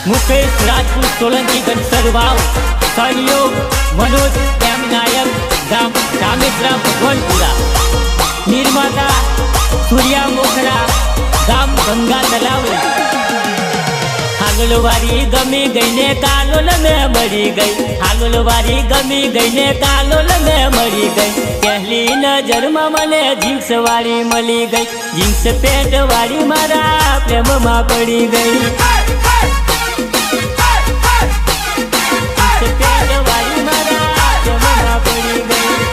मुकेश राजपूत सोलंकी गणसरवाव सहयोग मनोज एम नायक गाम कामेश्वरा भगवानपुरा निर्माता सूर्या मोखरा गाम गंगा तलावड़ी हालोलवारी गमी गई ने कालोल में मरी गई हालोलवारी गमी गई ने कालोल में मरी गई पहली नजर में मने जींस वाली मली गई जींस पेंट वाली मारा प्रेम में पड़ी गई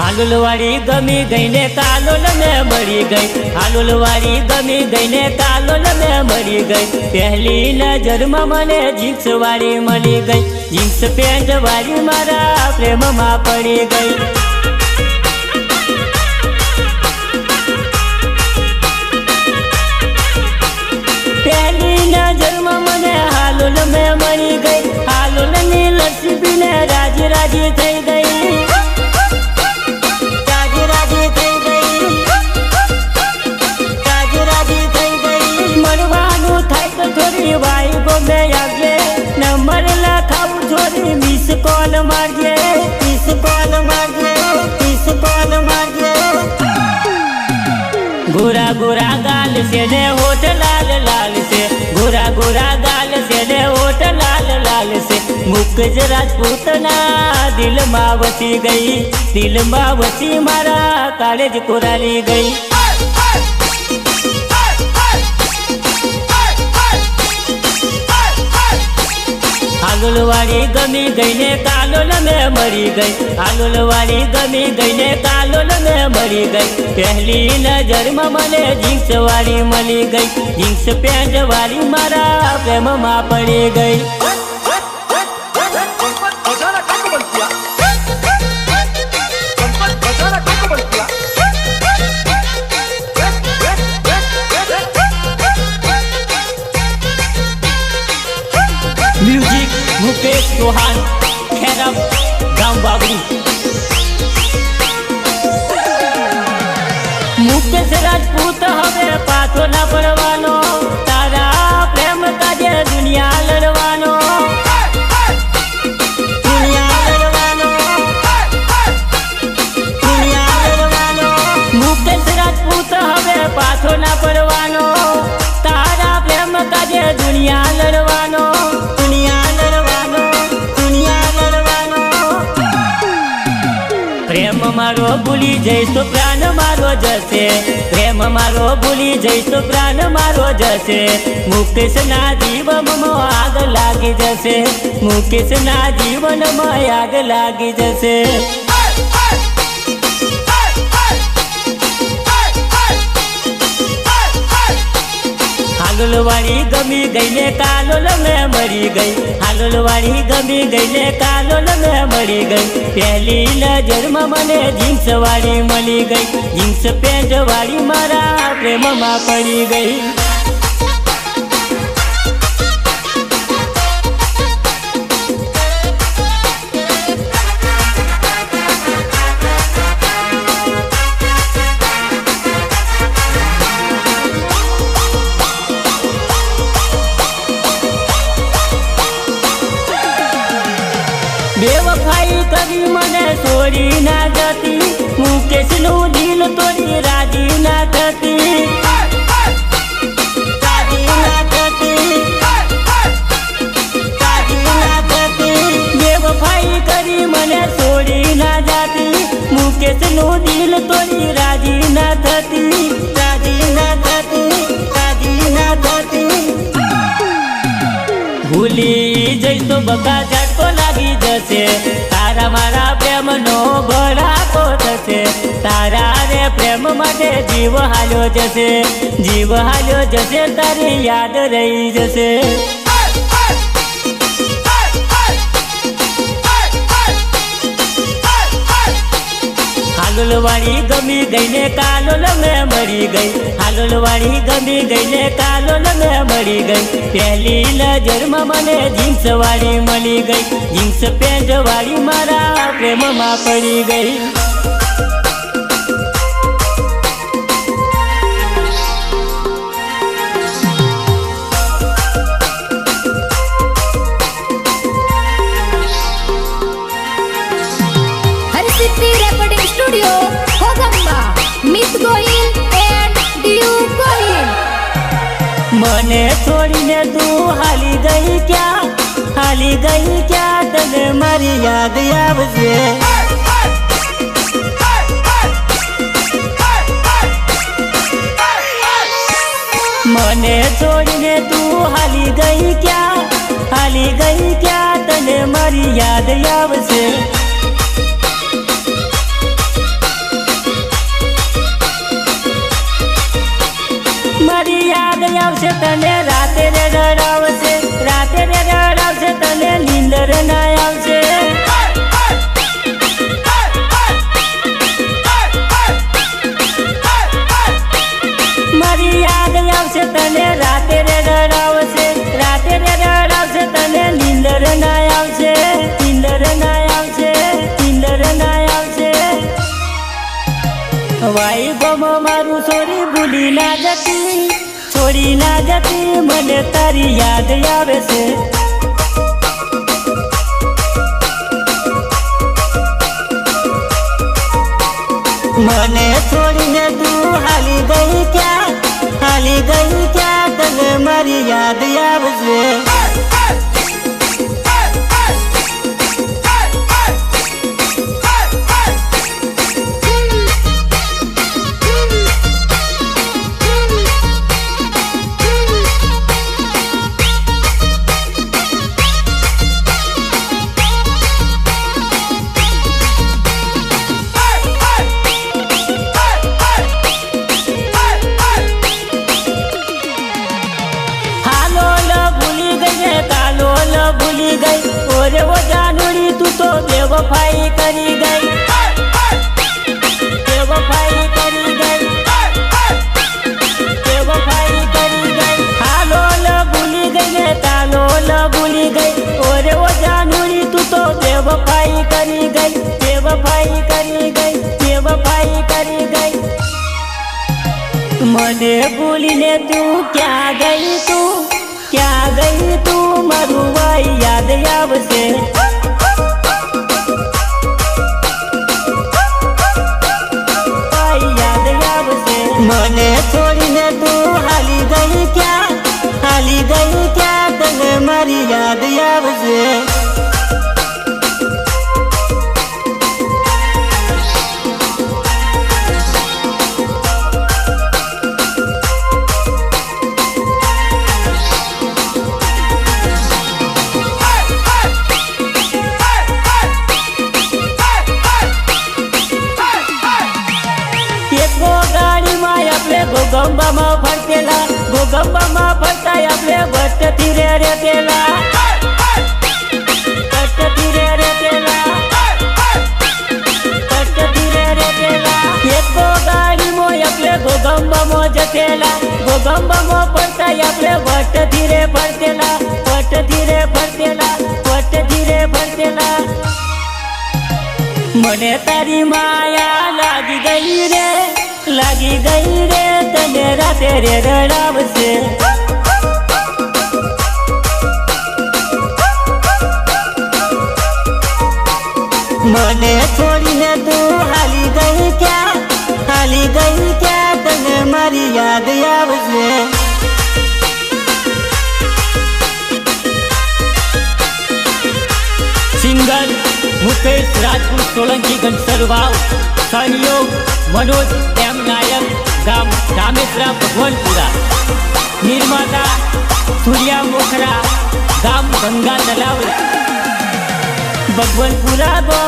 हालोलवारी गमी गई ने कालोल में मरी गई हालोलवारी गमी गई ने कालोल में मरी गई पहली नजर में मने जींस वाली मली गई जींस पेंट वाली मारा प्रेम में पड़ी गई पहली नजर में मने हालोल में मरी गई हालोल नी लस्सी पीने राजी राजी थई गई नंबर लखाऊ थोड़ी मिस कॉल मारिए मिस कॉल मारिए मिस कॉल मारिए गोरा गोरा गाल से ने होठ लाल लाल से गोरा गोरा गाल से ने होठ लाल लाल से मुकेश राजपूत ना दिल मावती गई दिल मावती मारा कॉलेज कोराली गई हालोलवारी गमी गई ने कालोल में मरी गई हालोलवारी गमी गई ने कालोल में मरी गई पहली नजर में मने जींस वाली मली गई जींस पेंट वाली मारा प्रेम में पड़ी गई म्यूजिक मुकेश चौहान खैरम गांव बाबरी मुकेश राजपूत हमें पाछो ना पड़वानो तारा प्रेम काजे दुनिया लड़वानो दुनिया लड़वानो दुनिया लड़वानो मुकेश राजपूत हमें पाछो ना पड़वानो तारा प्रेम काजे दुनिया लड़वानो प्रेम मारो भूली जैस तो प्राण मारो जैसे प्रेम मारो भूली जैस तो प्राण मारो जैसे मुकेश ना जीवन में आग लागी जैसे मुकेश ना जीवन में आग लागी जैसे हालोलवारी गमी गई ने कालोल में मरी गई हालोलवारी गमी गई ने कालोल में मरी गई पहली नजर में मने जींस वाली मली गई जींस पेंट वाली मारा प्रेम में पड़ी गई बेवफाई कभी मने छोड़ी ना जाती मुकेश नु दिल तोड़ी राजी ना करती राजी ना करती राजी ना करती बेवफाई कभी मने छोड़ी ना जाती मुकेश नु दिल तोड़ी राजी ना करती राजी ना करती राजी ना करती भूली जैसो बका झटको लागी जसे तारा मारा प्रेम नो भड़ाको थसे तारा रे प्रेम माटे जीव हाल्यो जसे तारी याद रही जसे हालोलवारी गमी गई ने कालोल में मरी गई हालोलवारी गमी गई ने कालोल में मरी गई पहली नजर में मने जींस वाली मली गई जींस पेंट वाली मारा प्रेम में पड़ी गई Studio, Hogamba, Miss Gohil and Diu Gohil. મને છોડીને તું હાલી ગઈ ક્યાં તને મારી યાદ આવશે મને છોડીને તું હાલી ગઈ ક્યાં તને મારી યાદ આવશે મારી યાદ આવશે તને રાતે રે રડાવશે તને નીંદર ના આવશે મારી યાદ આવશે તને રાતે રે રડાવશે તને નીંદર ના આવશે વાઈ ગમો મારું છોડી ભૂલી ના જતી મને તારી યાદ આવે છે મને છોડીને તું હાલી ગઈ ક્યાં તને મારી યાદ આવશે ભૂલી ગઈ ઓરે ઓ જાનુડી તું તો બેવફાઈ કરી ગઈ હાલોલ ભૂલી ગઈ ને તાલોલ ભૂલી ગઈ ઓરે ઓ જાનુડી તું તો બેવફાઈ કરી ગઈ મને ભૂલીને તું ક્યાં ગઈ તું મારું ભાઈ યાદ આવશે મને છોડીને તું હાલી ગઈ ક્યાં તને મારી યાદ આવશે ગોગંબામાં ફરતા આપણે ભટ્ટથી રે રેતેલા એકો ગાડીમાં આપણે ગોગંબામાં જતેલા ફરતા આપણે ભટ્ટથી રે ફરતેલા મને તારી માયા લાગી ગઈ રે તને રાતે રે રડાવશે મને છોડીને તું હાલી ગઈ ક્યાં તને મારી યાદ આવશે સિંગર મુકેશ રાજપૂત સોલંકી ગંસરવાવ સહયોગ मनोज एम नायक गाम रामेश्वरा भगवानपुरा निर्माता सूर्या मोखरा गाम गंगा तलाव भगवानपुरा गो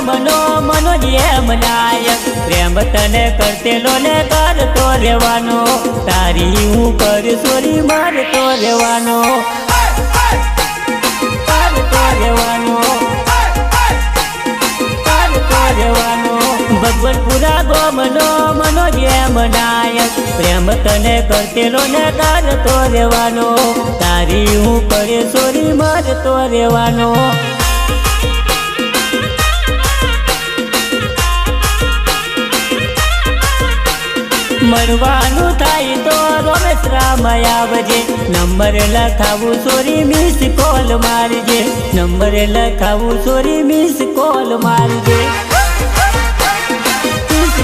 मनोज एम नायक प्रेम तने करतेलो ने करतो रेवानो तारी हूँ कर सोरी मारतो रेवानो भगवानपुरा गो मनोज एम नायक प्रेम तने करतेलो ने करतो रेवानो तारी हूँ करे सोरी मारतो रेवानो मरवानु थाई तो रोमेश्वराम आवजे नंबर लखावू सोरी मिस कॉल मारजे नंबर लखावू सोरी मिस कॉल मारजे मिस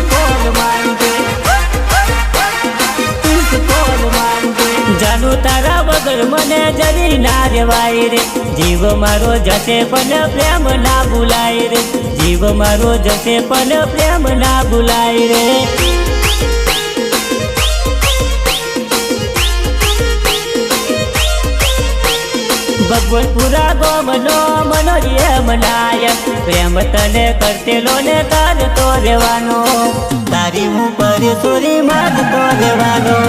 વગર મને જરી ના રેવાય રે જીવ મારો જશે પણ પ્રેમ ના ભૂલાય રે જીવ મારો જશે પણ પ્રેમ ના ભૂલાય રે ભગવતપુરા ગોમનો મનોરીએ મનાયક પ્રેમ તને કરતેલો ને તારતો રહેવાનો તારી ઉપર સોરી માગતો રહેવાનો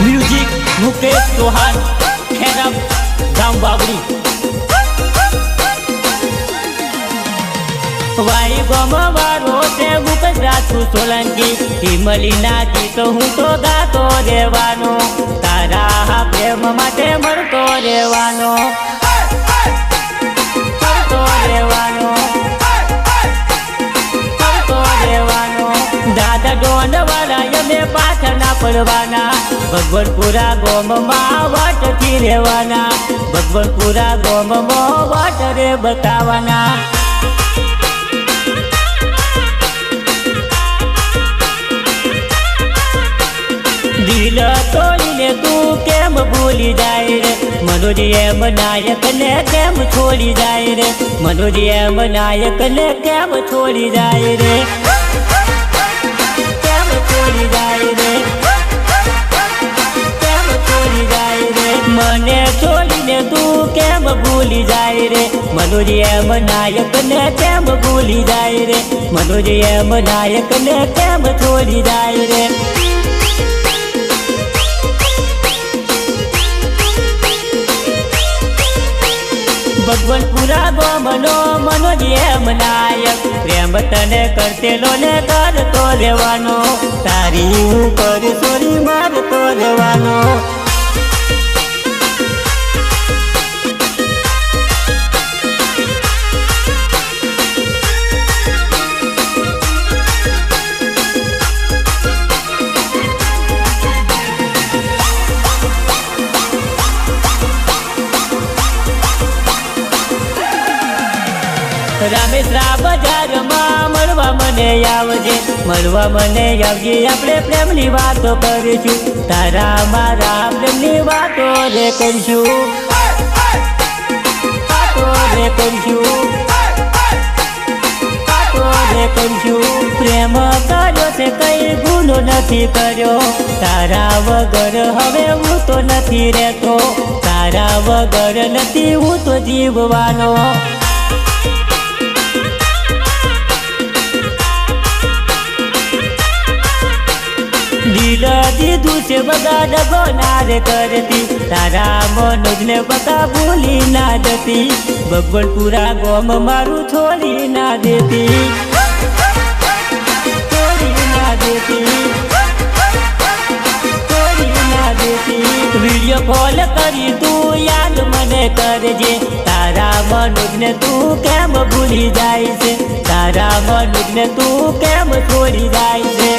म्यूजिक मुकेश चौहान खेरम गांव बाबरी वाई गोम वारो से मुकेश राजू सोलंकी हिमलीना गीतो हूँ तो गातो रेवानो तारा प्रेम माटे मरतो रेवानो मरतो रेवानो मरतो रेवानो दादा डोंड वाला यमे पाछળ ના પડવાના ભગવતપુરા ગોમમાં વાટથી રહેવાના ભગવતપુરા ગોમમાં વાટ રે બતાવવાના દિલ તોડીને તું કેમ ભૂલી જાય રે મનોજ એમ નાયક ને કેમ છોડી જાય રે મનોજ એમ નાયક ને કેમ છોડી જાય રે કેમ છોડી જાય રે કેમ છોડી જાય રે મને છોડીને તું કેમ ભૂલી જાય રે મનોજ એમ નાયક ને કેમ ભૂલી જાય રે મનોજ એમ નાયક ને કેમ છોડી જાય રે ભગવતપુરા ગોમનો મનોજ એમ નાયક પ્રેમ તને કરતેલો ને કરતો રહેવાનો તારી ઉપર સોરી મારતો રહેવાનો રામેશ્વરા બજારમાં મળવા મને આવજે મળવા મને આવજે આપણે પ્રેમની વાતો કરીશું તારા મારા પ્રેમની વાતો રે કરીશું વાતો રે કરીશું વાતો રે કરીશું પ્રેમ કર્યો છે કઈ ગુનો નથી કર્યો તારા વગર હવે હું તો નથી રહેતો તારા વગર નથી હું તો જીવવાનો દિલ દીધું છે બગા ડગો ના રે કરતી તારા મનોજ ને બગા ભૂલી ના જતી ભગવતપુરા ગોમ મારું છોડી ના દેતી છોડી ના દેતી છોડી ના દેતી વિડીયો કોલ કરી તું યાદ મને કરજે તારા મનોજ ને તું કેમ ભૂલી જાય છે તારા મનોજ ને તું કેમ છોડી જાય છે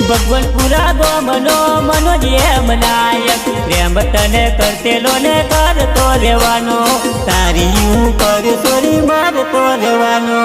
ભગવતપુરા ગોમનો મનોજ એમ નાયક પ્રેમ તને કરતેલો ને કરતો રહેવાનો તારી ઉપર સોરી મારતો રહેવાનો